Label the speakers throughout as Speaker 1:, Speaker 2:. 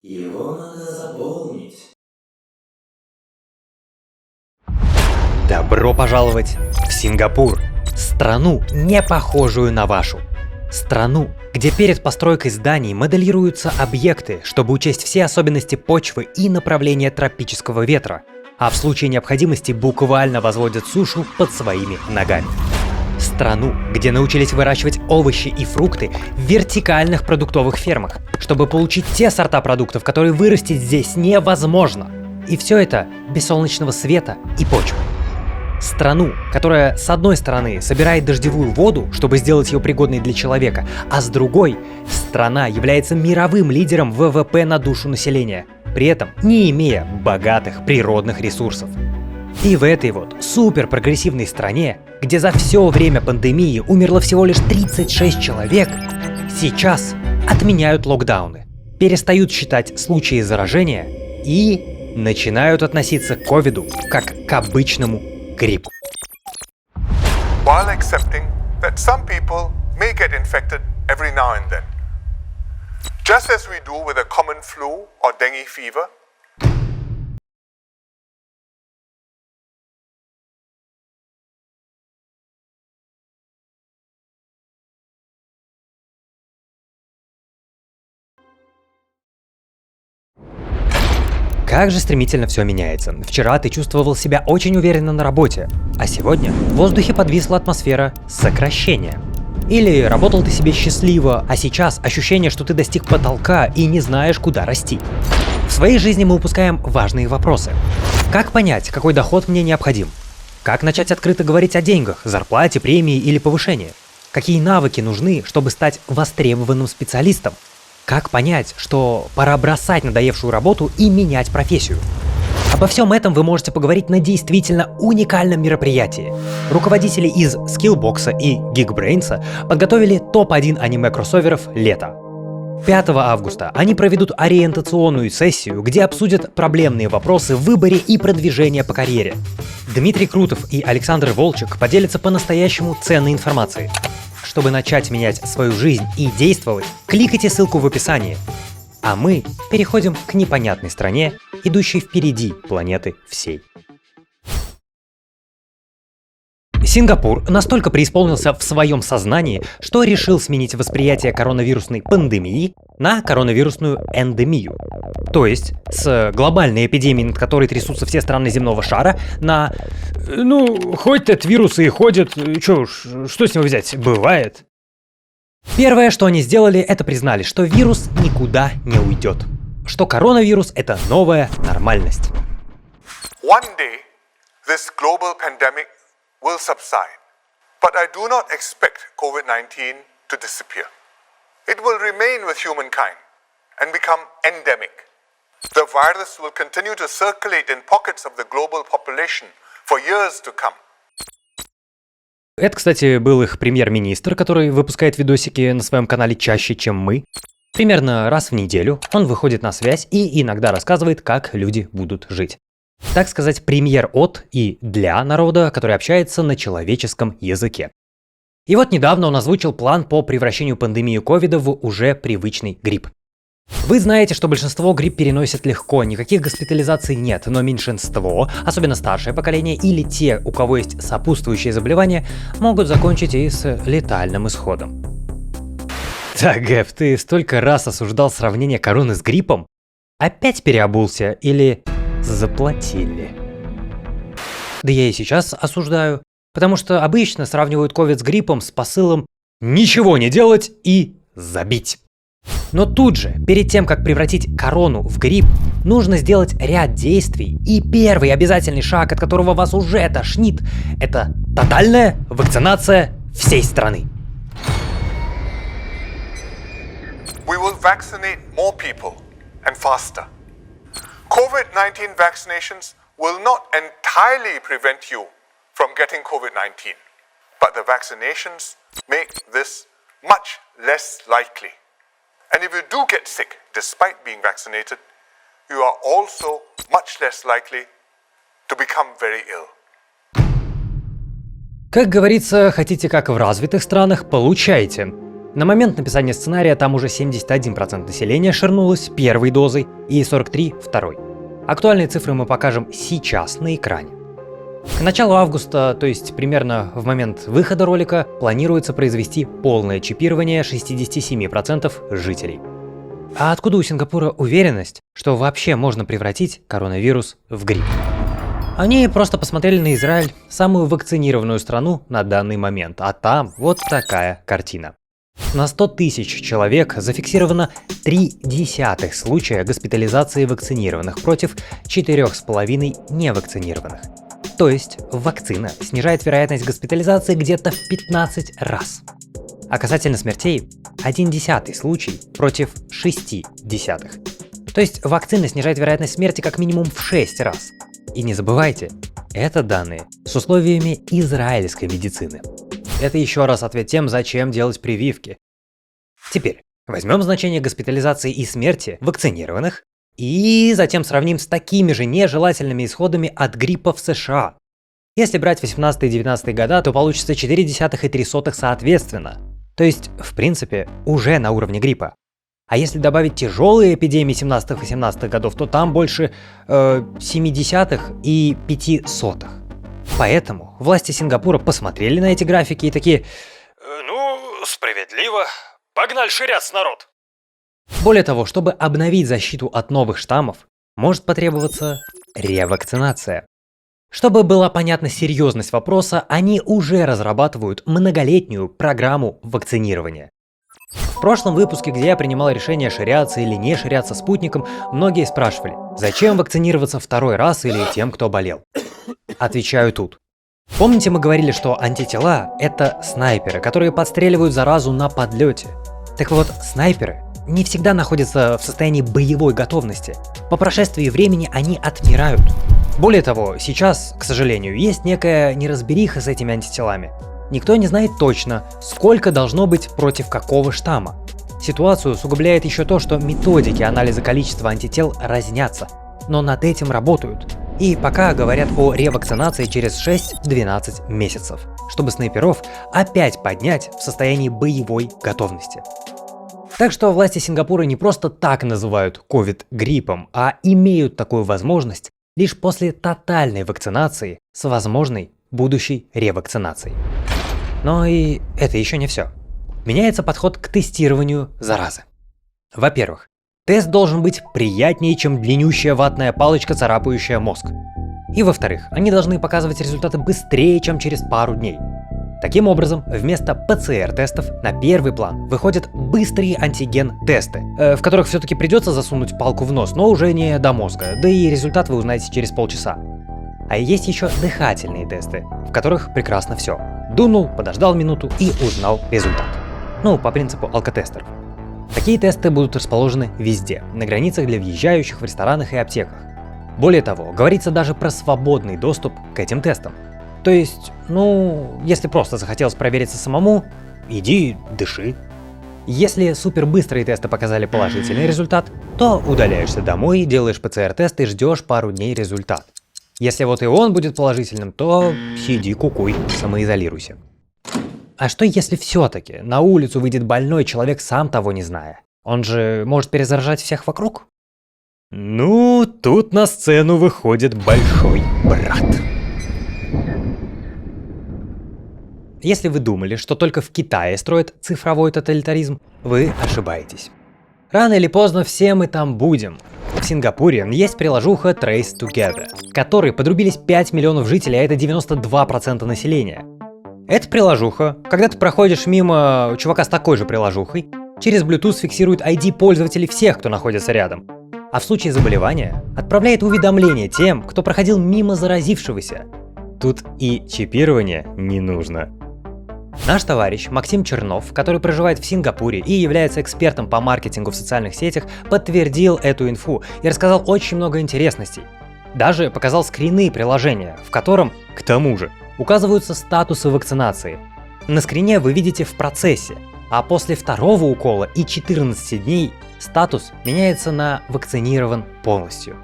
Speaker 1: Его надо заполнить.
Speaker 2: Добро пожаловать в Сингапур, страну, не похожую на вашу. Страну, где перед постройкой зданий моделируются объекты, чтобы учесть все особенности почвы и направления тропического ветра, а в случае необходимости буквально возводят сушу под своими ногами. Страну, где научились выращивать овощи и фрукты в вертикальных продуктовых фермах, чтобы получить те сорта продуктов, которые вырастить здесь невозможно. И все это без солнечного света и почвы. Страну, которая с одной стороны собирает дождевую воду, чтобы сделать ее пригодной для человека, а с другой страна является мировым лидером ВВП на душу населения, при этом не имея богатых природных ресурсов. И в этой вот супер-прогрессивной стране, где за все время пандемии умерло всего лишь 36 человек, сейчас отменяют локдауны, перестают считать случаи заражения и начинают относиться к ковиду как к обычному гриппу.
Speaker 3: While accepting that some people may get infected every now and then, just as we do with a common flu or dengue fever.
Speaker 2: Как же стремительно все меняется. Вчера ты чувствовал себя очень уверенно на работе, а сегодня в воздухе подвисла атмосфера сокращения. Или работал ты себе счастливо, а сейчас ощущение, что ты достиг потолка и не знаешь, куда расти. В своей жизни мы упускаем важные вопросы. Как понять, какой доход мне необходим? Как начать открыто говорить о деньгах, зарплате, премии или повышении? Какие навыки нужны, чтобы стать востребованным специалистом? Как понять, что пора бросать надоевшую работу и менять профессию? Обо всем этом вы можете поговорить на действительно уникальном мероприятии. Руководители из Skillbox и Geekbrains подготовили топ-1 аниме-кроссоверов лета. 5 августа они проведут ориентационную сессию, где обсудят проблемные вопросы в выборе и продвижении по карьере. Дмитрий Крутов и Александр Волчек поделятся по-настоящему ценной информацией. Чтобы начать менять свою жизнь и действовать, кликайте ссылку в описании. А мы переходим к непонятной стране, идущей впереди планеты всей. Сингапур настолько преисполнился в своем сознании, что решил сменить восприятие коронавирусной пандемии на коронавирусную эндемию. То есть с глобальной эпидемией, над которой трясутся все страны земного шара, на хоть этот вирусы и ходят, что с него взять, бывает. Первое, что они сделали, это признали, что вирус никуда не уйдет. Что коронавирус — это новая нормальность.
Speaker 3: One day, this global pandemic will subside, but I do not expect COVID-19 to disappear. It will remain with humankind and become endemic. The virus will continue to circulate in pockets of the global population for years to come.
Speaker 2: Это, кстати, был их премьер-министр, который выпускает видосики на своем канале чаще, чем мы. Примерно раз в неделю он выходит на связь и иногда рассказывает, как люди будут жить. Так сказать, премьер от и для народа, который общается на человеческом языке. И вот недавно он озвучил план по превращению пандемии ковида в уже привычный грипп. Вы знаете, что большинство грипп переносят легко, никаких госпитализаций нет, но меньшинство, особенно старшее поколение или те, у кого есть сопутствующие заболевания, могут закончить и с летальным исходом. Так, Гэв, ты столько раз осуждал сравнение короны с гриппом? Опять переобулся или заплатили? Да я и сейчас осуждаю, потому что обычно сравнивают ковид с гриппом с посылом «ничего не делать и забить». Но тут же, перед тем, как превратить корону в грипп, нужно сделать ряд действий, и первый обязательный шаг, от которого вас уже тошнит, это тотальная вакцинация всей страны.
Speaker 3: We will vaccinate more people and faster. COVID-19 vaccinations will not entirely prevent you from getting COVID-19, but the vaccinations make this much less likely. And if you do get sick, despite being vaccinated, you are also much less likely to become very ill.
Speaker 2: Как говорится, хотите как в развитых странах, получайте. На момент написания сценария там уже 71% населения ширнулось первой дозой и 43% второй. Актуальные цифры мы покажем сейчас на экране. К началу августа, то есть примерно в момент выхода ролика, планируется произвести полное чипирование 67% жителей. А откуда у Сингапура уверенность, что вообще можно превратить коронавирус в грипп? Они просто посмотрели на Израиль, самую вакцинированную страну на данный момент, а там вот такая картина. На 100 тысяч человек зафиксировано 0,3 случая госпитализации вакцинированных против 4,5 невакцинированных. То есть вакцина снижает вероятность госпитализации где-то в 15 раз. А касательно смертей, 0,1 случай против 0,6. То есть вакцина снижает вероятность смерти как минимум в 6 раз. И не забывайте, это данные с условиями израильской медицины. Это еще раз ответ тем, зачем делать прививки. Теперь возьмем значение госпитализации и смерти вакцинированных и затем сравним с такими же нежелательными исходами от гриппа в США. Если брать 18 и 19 года, то получится 0,4 и 0,03 соответственно. То есть, в принципе, уже на уровне гриппа. А если добавить тяжелые эпидемии 17 и 17 годов, то там больше 0,7 и 0,05. Поэтому власти Сингапура посмотрели на эти графики и такие:
Speaker 4: ну, справедливо. Погнали ширяться, народ.
Speaker 2: Более того, чтобы обновить защиту от новых штаммов, может потребоваться ревакцинация. Чтобы была понятна серьезность вопроса, они уже разрабатывают многолетнюю программу вакцинирования. В прошлом выпуске, где я принимал решение ширяться или не ширяться спутником, многие спрашивали, зачем вакцинироваться второй раз или тем, кто болел. Отвечаю тут. Помните, мы говорили, что антитела – это снайперы, которые подстреливают заразу на подлете. Так вот, снайперы не всегда находятся в состоянии боевой готовности. По прошествии времени они отмирают. Более того, сейчас, к сожалению, есть некая неразбериха с этими антителами. Никто не знает точно, сколько должно быть против какого штамма. Ситуацию усугубляет еще то, что методики анализа количества антител разнятся, но над этим работают. И пока говорят о ревакцинации через 6-12 месяцев, чтобы снайперов опять поднять в состоянии боевой готовности. Так что власти Сингапура не просто так называют COVID гриппом, а имеют такую возможность лишь после тотальной вакцинации с возможной будущей ревакцинацией. Но и это еще не все. Меняется подход к тестированию заразы. Во-первых, тест должен быть приятнее, чем длиннющая ватная палочка, царапающая мозг. И во-вторых, они должны показывать результаты быстрее, чем через пару дней. Таким образом, вместо ПЦР-тестов на первый план выходят быстрые антиген-тесты, в которых все-таки придется засунуть палку в нос, но уже не до мозга, да и результат вы узнаете через полчаса. А есть еще дыхательные тесты, в которых прекрасно все. Дунул, подождал минуту и узнал результат. Ну, по принципу алкотестеров. Такие тесты будут расположены везде, на границах для въезжающих, в ресторанах и аптеках. Более того, говорится даже про свободный доступ к этим тестам. То есть, если просто захотелось провериться самому, иди, дыши. Если супербыстрые тесты показали положительный результат, то удаляешься домой, делаешь ПЦР-тест и ждешь пару дней результат. Если вот и он будет положительным, то сиди кукуй, самоизолируйся. А что если все-таки на улицу выйдет больной человек, сам того не зная? Он же может перезаражать всех вокруг? Ну, тут на сцену выходит большой брат. Если вы думали, что только в Китае строят цифровой тоталитаризм, вы ошибаетесь. Рано или поздно все мы там будем. В Сингапуре есть приложуха Trace Together, которой подрубились 5 миллионов жителей, а это 92% населения. Эта приложуха, когда ты проходишь мимо чувака с такой же приложухой, через Bluetooth фиксирует ID пользователей всех, кто находится рядом. А в случае заболевания отправляет уведомления тем, кто проходил мимо заразившегося. Тут и чипирование не нужно. Наш товарищ Максим Чернов, который проживает в Сингапуре и является экспертом по маркетингу в социальных сетях, подтвердил эту инфу и рассказал очень много интересностей. Даже показал скрины приложения, в котором, к тому же, указываются статусы вакцинации. На скрине вы видите в процессе, а после второго укола и 14 дней статус меняется на «вакцинирован полностью».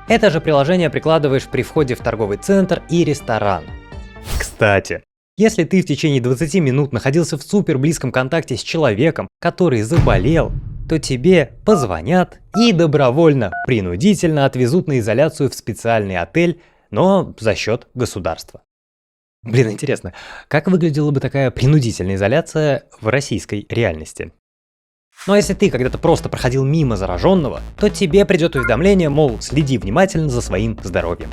Speaker 2: Это же приложение прикладываешь при входе в торговый центр и ресторан. Кстати, Если ты в течение 20 минут находился в супер близком контакте с человеком, который заболел, то тебе позвонят и добровольно, принудительно отвезут на изоляцию в специальный отель, но за счет государства. Блин, интересно, как выглядела бы такая принудительная изоляция в российской реальности? Ну а если ты когда-то просто проходил мимо зараженного, то тебе придет уведомление, мол, следи внимательно за своим здоровьем.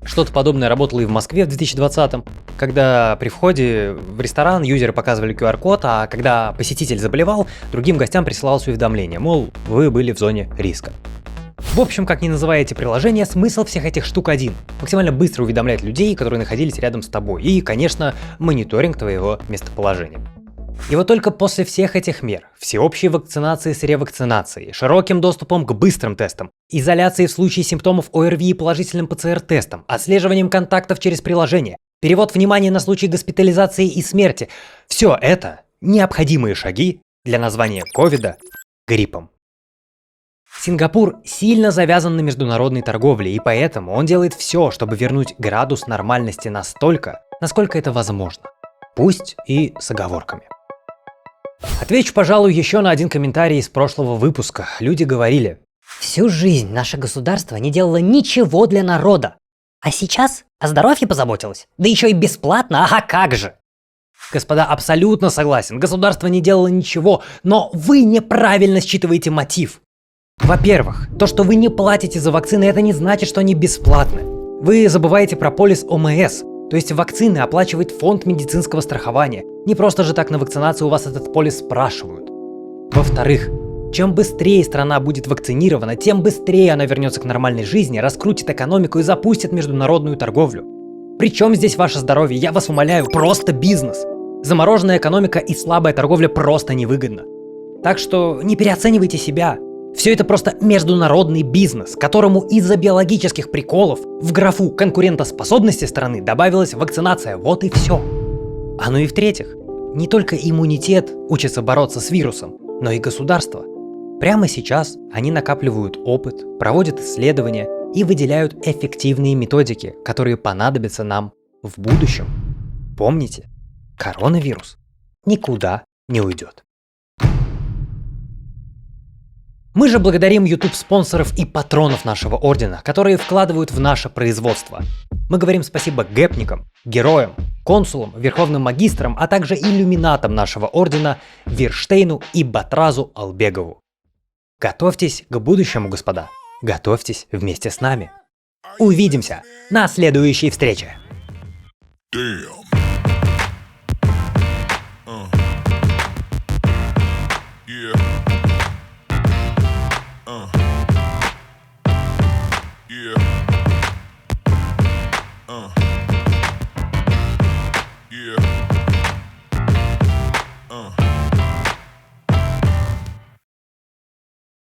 Speaker 2: Что-то подобное работало и в Москве в 2020-м, когда при входе в ресторан юзеры показывали QR-код, а когда посетитель заболевал, другим гостям присылалось уведомление, мол, вы были в зоне риска. В общем, как ни называй эти приложения, смысл всех этих штук один. Максимально быстро уведомлять людей, которые находились рядом с тобой, и, конечно, мониторинг твоего местоположения. И вот только после всех этих мер, всеобщей вакцинации с ревакцинацией, широким доступом к быстрым тестам, изоляцией в случае симптомов ОРВИ и положительным ПЦР-тестом, отслеживанием контактов через приложение, перевод внимания на случай госпитализации и смерти – все это необходимые шаги для названия ковида гриппом. Сингапур сильно завязан на международной торговле, и поэтому он делает все, чтобы вернуть градус нормальности настолько, насколько это возможно. Пусть и с оговорками. Отвечу, пожалуй, еще на один комментарий из прошлого выпуска. Люди говорили:
Speaker 5: всю жизнь наше государство не делало ничего для народа. А сейчас о здоровье позаботилось. Да еще и бесплатно, ага как же.
Speaker 2: Господа, абсолютно согласен, государство не делало ничего, но вы неправильно считываете мотив. Во-первых, то, что вы не платите за вакцины, это не значит, что они бесплатны. Вы забываете про полис ОМС, то есть вакцины оплачивает фонд медицинского страхования. Не просто же так на вакцинацию у вас этот полис спрашивают. Во-вторых, чем быстрее страна будет вакцинирована, тем быстрее она вернется к нормальной жизни, раскрутит экономику и запустит международную торговлю. Причем здесь ваше здоровье, я вас умоляю, просто бизнес. Замороженная экономика и слабая торговля просто невыгодна. Так что не переоценивайте себя. Все это просто международный бизнес, которому из-за биологических приколов в графу конкурентоспособности страны добавилась вакцинация, вот и все. А ну и в-третьих, не только иммунитет учится бороться с вирусом, но и государство. Прямо сейчас они накапливают опыт, проводят исследования и выделяют эффективные методики, которые понадобятся нам в будущем. Помните, коронавирус никуда не уйдет. Мы же благодарим YouTube-спонсоров и патронов нашего ордена, которые вкладывают в наше производство. Мы говорим спасибо гэпникам, героям, консулам, верховным магистрам, а также иллюминатам нашего ордена Вирштейну и Батразу Албегову. Готовьтесь к будущему, господа. Готовьтесь вместе с нами. Увидимся на следующей встрече.
Speaker 6: Damn. Yeah. Yeah. Yeah.